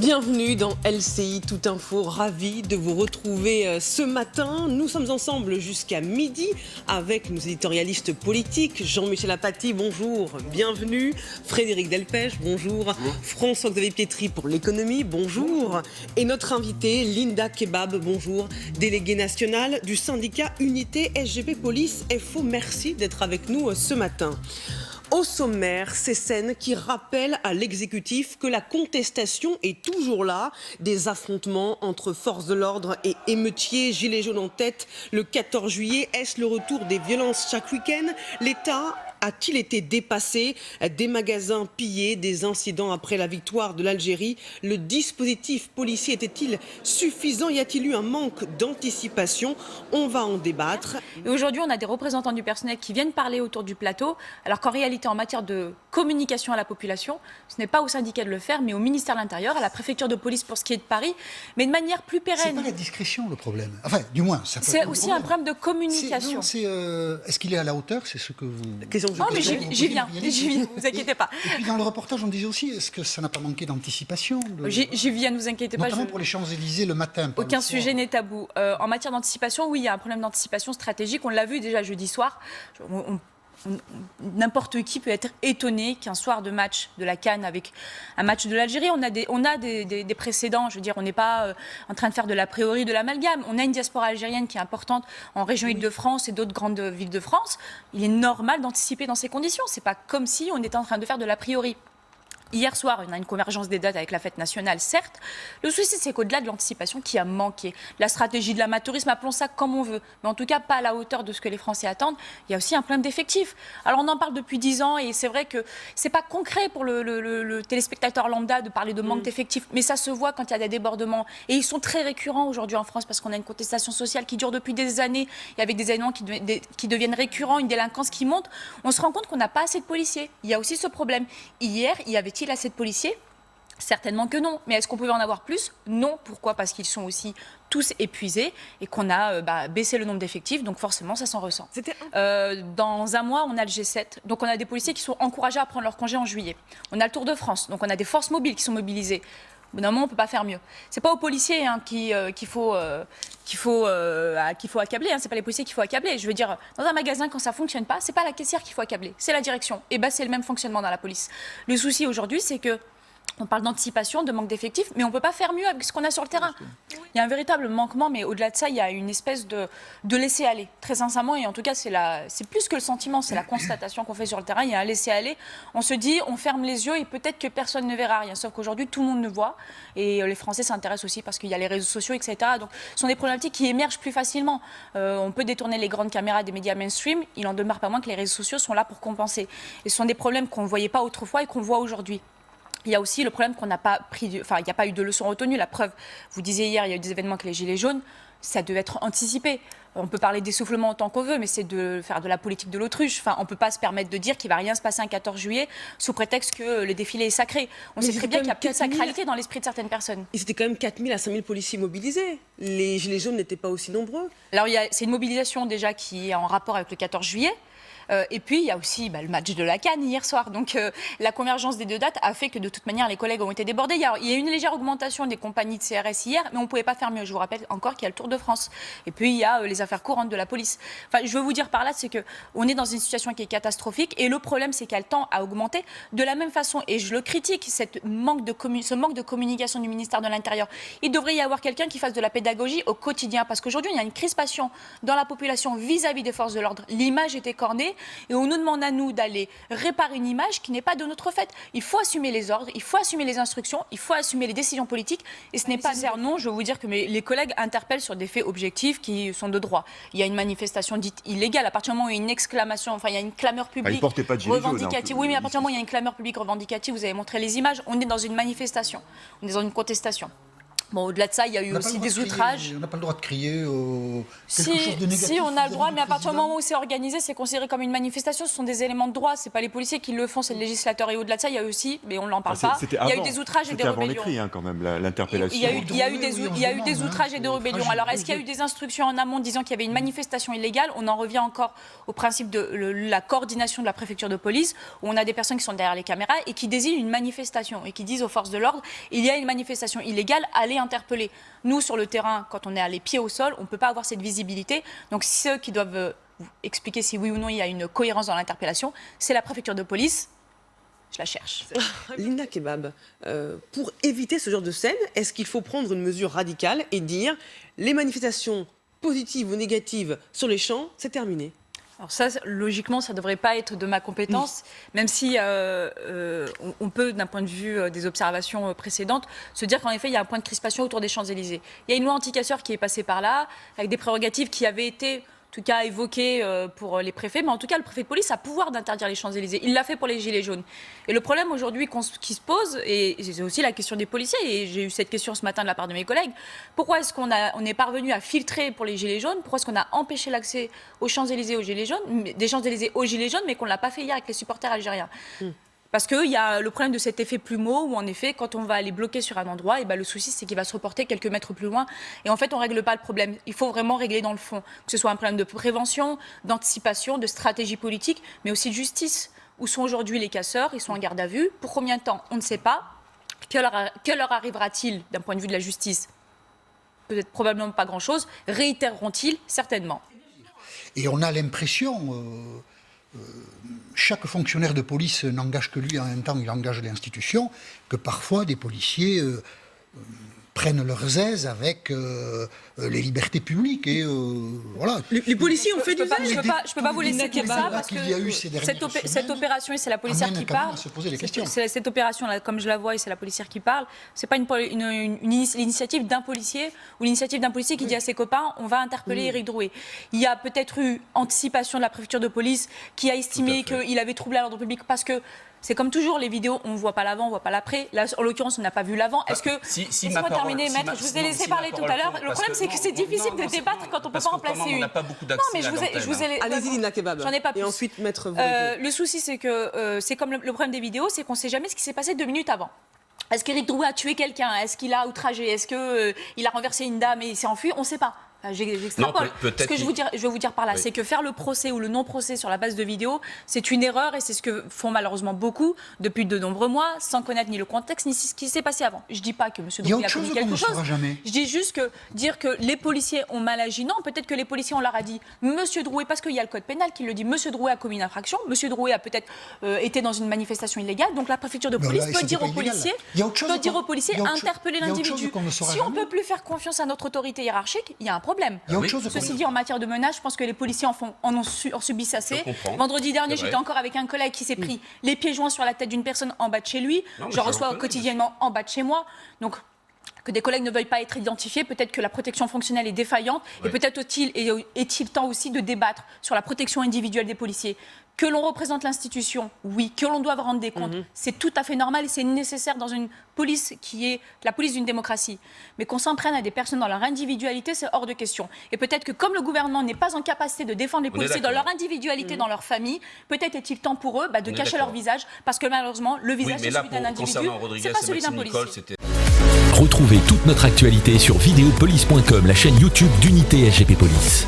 Bienvenue dans LCI Tout Info, ravi de vous retrouver ce matin. Nous sommes ensemble jusqu'à midi avec nos éditorialistes politiques. Jean-Michel Apathy, bonjour, bienvenue. Frédéric Delpech, bonjour. François-Xavier Pietri pour l'économie, bonjour. Et notre invitée, Linda Kebab, bonjour. Déléguée nationale du syndicat Unité SGP Police FO, merci d'être avec nous ce matin. Au sommaire, ces scènes qui rappellent à l'exécutif que la contestation est toujours là. Des affrontements entre forces de l'ordre et émeutiers, gilets jaunes en tête. Le 14 juillet, est-ce le retour des violences chaque week-end? L'État a-t-il été dépassé? Des magasins pillés, des incidents après la victoire de l'Algérie. Le dispositif policier était-il suffisant? Y a-t-il eu un manque d'anticipation? On va en débattre. Et aujourd'hui, on a des représentants du personnel qui viennent parler autour du plateau, alors qu'en réalité, en matière de communication à la population, ce n'est pas au syndicat de le faire, mais au ministère de l'Intérieur, à la préfecture de police pour ce qui est de Paris, mais de manière plus pérenne. C'est pas la discrétion le problème. Enfin, du moins, ça peut c'est être aussi un problème de communication. Est-ce qu'il est à la hauteur? C'est ce que vous... Non, mais j'y viens, vous inquiétez pas. Et puis dans le reportage, on disait aussi, est-ce que ça n'a pas manqué d'anticipation J'y viens, ne vous inquiétez pas. Notamment pour les Champs-Élysées le matin. Aucun sujet n'est tabou. En matière d'anticipation, oui, il y a un problème d'anticipation stratégique. On l'a vu déjà jeudi soir. N'importe qui peut être étonné qu'un soir de match de la CAN avec un match de l'Algérie, on a des précédents. Je veux dire, on n'est pas en train de faire de l'a priori, de l'amalgame. On a une diaspora algérienne qui est importante en région Île-de-France et d'autres grandes villes de France. Il est normal d'anticiper dans ces conditions. C'est pas comme si on était en train de faire de l'a priori. Hier soir, on a une convergence des dates avec la fête nationale, certes. Le souci, c'est qu'au-delà de l'anticipation qui a manqué, la stratégie de l'amateurisme, appelons ça comme on veut, mais en tout cas pas à la hauteur de ce que les Français attendent, il y a aussi un problème d'effectifs. Alors on en parle depuis 10 ans et c'est vrai que c'est pas concret pour le téléspectateur lambda de parler de manque d'effectifs, mais ça se voit quand il y a des débordements. Et ils sont très récurrents aujourd'hui en France parce qu'on a une contestation sociale qui dure depuis des années et avec des événements qui deviennent récurrents, une délinquance qui monte. On se rend compte qu'on n'a pas assez de policiers. Il y a aussi ce problème. Hier, il y avait assez de policiers? Certainement que non. Mais est-ce qu'on pouvait en avoir plus? Non. Pourquoi? Parce qu'ils sont aussi tous épuisés et qu'on a baissé le nombre d'effectifs. Donc forcément, ça s'en ressent. Dans un mois, on a le G7. Donc on a des policiers qui sont encouragés à prendre leur congé en juillet. On a le Tour de France. Donc on a des forces mobiles qui sont mobilisées. Au bout d'un moment, on ne peut pas faire mieux. Ce n'est pas aux policiers qu'il faut accabler. Ce n'est pas les policiers qu'il faut accabler. Je veux dire, dans un magasin, quand ça ne fonctionne pas, ce n'est pas la caissière qu'il faut accabler, c'est la direction. Et c'est le même fonctionnement dans la police. Le souci aujourd'hui, c'est que on parle d'anticipation, de manque d'effectifs, mais on ne peut pas faire mieux avec ce qu'on a sur le terrain. Il y a un véritable manquement, mais au-delà de ça, il y a une espèce de laisser-aller. Très sincèrement, et en tout cas, c'est plus que le sentiment, c'est la constatation qu'on fait sur le terrain. Il y a un laisser-aller. On se dit, on ferme les yeux et peut-être que personne ne verra rien. Sauf qu'aujourd'hui, tout le monde le voit. Et les Français s'intéressent aussi parce qu'il y a les réseaux sociaux, etc. Donc, ce sont des problématiques qui émergent plus facilement. On peut détourner les grandes caméras des médias mainstream. Il en demeure pas moins que les réseaux sociaux sont là pour compenser. Et ce sont des problèmes qu'on ne voyait pas autrefois et qu'on voit aujourd'hui. Il y a aussi le problème qu'on n'a pas pris, il n'y a pas eu de leçon retenue. La preuve, vous disiez hier, il y a eu des événements avec les Gilets jaunes, ça devait être anticipé. On peut parler d'essoufflement autant qu'on veut, mais c'est de faire de la politique de l'autruche. Enfin, on ne peut pas se permettre de dire qu'il ne va rien se passer un 14 juillet sous prétexte que le défilé est sacré. On sait très bien qu'il y a plus de sacralité dans l'esprit de certaines personnes. Et c'était quand même 4 000 à 5 000 policiers mobilisés. Les Gilets jaunes n'étaient pas aussi nombreux. Alors, c'est une mobilisation déjà qui est en rapport avec le 14 juillet. Et puis, il y a aussi le match de la CAN hier soir. Donc, la convergence des deux dates a fait que, de toute manière, les collègues ont été débordés. Il y a une légère augmentation des compagnies de CRS hier, mais on ne pouvait pas faire mieux. Je vous rappelle encore qu'il y a le Tour de France. Et puis, il y a les affaires courantes de la police. Enfin, je veux vous dire par là, c'est qu'on est dans une situation qui est catastrophique. Et le problème, c'est qu'elle tend à augmenter de la même façon. Et je le critique, ce manque de communication du ministère de l'Intérieur. Il devrait y avoir quelqu'un qui fasse de la pédagogie au quotidien. Parce qu'aujourd'hui, il y a une crispation dans la population vis-à-vis des forces de l'ordre. L'image est écornée. Et on nous demande à nous d'aller réparer une image qui n'est pas de notre fait. Il faut assumer les ordres, il faut assumer les instructions, il faut assumer les décisions politiques. Et ce n'est pas nécessaire. Non, je veux vous dire que les collègues interpellent sur des faits objectifs qui sont de droit. Il y a une manifestation dite illégale. À partir du moment où il y a une exclamation, enfin il y a une clameur publique revendicative. Oui, mais à partir du moment où il y a une clameur publique revendicative, vous avez montré les images, on est dans une manifestation, on est dans une contestation. Bon, au-delà de ça, il y a eu aussi des outrages. On n'a pas le droit de crier quelque chose de négatif. Si, on a le droit, mais à partir du président. moment où c'est organisé, c'est considéré comme une manifestation. Ce sont des éléments de droit. C'est pas les policiers qui le font, c'est le législateur. Et au-delà de ça, il y a aussi, mais on ne l'en parle pas, il y a eu des outrages et des avant les rébellions. cris, quand même, l'interpellation. Il y a eu des outrages et des rébellions. Alors, est-ce qu'il y a eu des instructions en amont disant qu'il y avait une manifestation illégale? On en revient encore au principe de la coordination de la préfecture de police, où on a des personnes qui sont derrière les caméras et qui désignent une manifestation et qui disent aux forces de l'ordre, il y a une manifestation illégale, allez interpeller. Nous, sur le terrain, quand on est les pieds au sol, on ne peut pas avoir cette visibilité. Donc, ceux qui doivent expliquer si oui ou non il y a une cohérence dans l'interpellation, c'est la préfecture de police. Je la cherche. Linda Kebab, pour éviter ce genre de scène, est-ce qu'il faut prendre une mesure radicale et dire les manifestations positives ou négatives sur les champs, c'est terminé? Alors ça, logiquement, ça ne devrait pas être de ma compétence, même si on peut, d'un point de vue des observations précédentes, se dire qu'en effet, il y a un point de crispation autour des Champs-Élysées. Il y a une loi anti-casseurs qui est passée par là, avec des prérogatives qui avaient été, en tout cas, évoquées pour les préfets, mais en tout cas, le préfet de police a pouvoir d'interdire les Champs-Élysées. Il l'a fait pour les Gilets jaunes. Et le problème aujourd'hui qui se pose, et c'est aussi la question des policiers, et j'ai eu cette question ce matin de la part de mes collègues, pourquoi est-ce qu'on est parvenu à filtrer pour les Gilets jaunes? Pourquoi est-ce qu'on a empêché l'accès aux Champs-Élysées aux Gilets jaunes, des Champs-Élysées aux Gilets jaunes, mais qu'on ne l'a pas fait hier avec les supporters algériens? Parce qu'il y a le problème de cet effet plumeau où, en effet, quand on va aller bloquer sur un endroit, et ben, le souci, c'est qu'il va se reporter quelques mètres plus loin. Et en fait, on ne règle pas le problème. Il faut vraiment régler dans le fond. Que ce soit un problème de prévention, d'anticipation, de stratégie politique, mais aussi de justice. Où sont aujourd'hui les casseurs? Ils sont en garde à vue. Pour combien de temps? On ne sait pas. Que leur arrivera-t-il d'un point de vue de la justice? Peut-être probablement pas grand-chose. Réitéreront-ils? Certainement. Et on a l'impression... chaque fonctionnaire de police n'engage que lui, en même temps il engage l'institution, que parfois des policiers prennent leurs aises avec les libertés publiques et voilà. Les policiers ont fait du Je ne peux pas vous laisser dire ça parce que cette opération, et c'est la policière qui parle. Cette opération-là, comme je la vois, et c'est la policière qui parle, c'est pas l'initiative d'un policier ou l'initiative d'un policier qui dit à ses copains on va interpeller Éric Drouet. Il y a peut-être eu anticipation de la préfecture de police qui a estimé qu'il avait troublé à l'ordre public parce que c'est comme toujours, les vidéos, on ne voit pas l'avant, on ne voit pas l'après. Là, en l'occurrence, on n'a pas vu l'avant. Est-ce que... Laissez-moi terminer, maître. Je vous ai laissé parler tout à l'heure. Le problème, c'est que c'est difficile de débattre quand on ne peut pas en placer une. On n'a pas beaucoup d'accès à l'antenne. Allez-y, Linda Kebab. J'en ai pas plus. Et ensuite, maître... Le souci, c'est que c'est comme le problème des vidéos, c'est qu'on ne sait jamais ce qui s'est passé 2 minutes avant. Est-ce qu'Éric Drouet a tué quelqu'un? Est-ce qu'il a outragé? Est-ce qu'il a renversé une dame et il s'est enfui? On ne sait pas. J'extrapole. Ce que je veux vous dire par là, c'est que faire le procès ou le non-procès sur la base de vidéos, c'est une erreur et c'est ce que font malheureusement beaucoup depuis de nombreux mois, sans connaître ni le contexte ni ce qui s'est passé avant. Je ne dis pas que M. Drouet a commis quelque chose. Je dis juste que dire que les policiers ont mal agi, non, peut-être que les policiers, on leur a dit M. Drouet, parce qu'il y a le code pénal qui le dit, M. Drouet a commis une infraction, M. Drouet a peut-être été dans une manifestation illégale, donc la préfecture de police peut dire aux policiers, interpeller l'individu. Si on ne peut plus faire confiance à notre autorité hiérarchique, il y a un problème. Ceci dit, en matière de menaces, je pense que les policiers en subissent assez. Vendredi dernier, j'étais encore avec un collègue qui s'est pris les pieds joints sur la tête d'une personne en bas de chez lui. Je reçois quotidiennement en bas de chez moi. Donc, que des collègues ne veuillent pas être identifiés, peut-être que la protection fonctionnelle est défaillante, et peut-être est-il temps aussi de débattre sur la protection individuelle des policiers. Que l'on représente l'institution, oui, que l'on doit rendre des comptes, c'est tout à fait normal et c'est nécessaire dans une police qui est la police d'une démocratie. Mais qu'on s'en prenne à des personnes dans leur individualité, c'est hors de question. Et peut-être que comme le gouvernement n'est pas en capacité de défendre les policiers dans leur individualité, dans leur famille, peut-être est-il temps pour eux de cacher leur visage, parce que malheureusement, le visage c'est celui d'un individu, c'est pas celui d'un policier. Retrouvez toute notre actualité sur videopolice.com, la chaîne YouTube d'Unité SGP Police.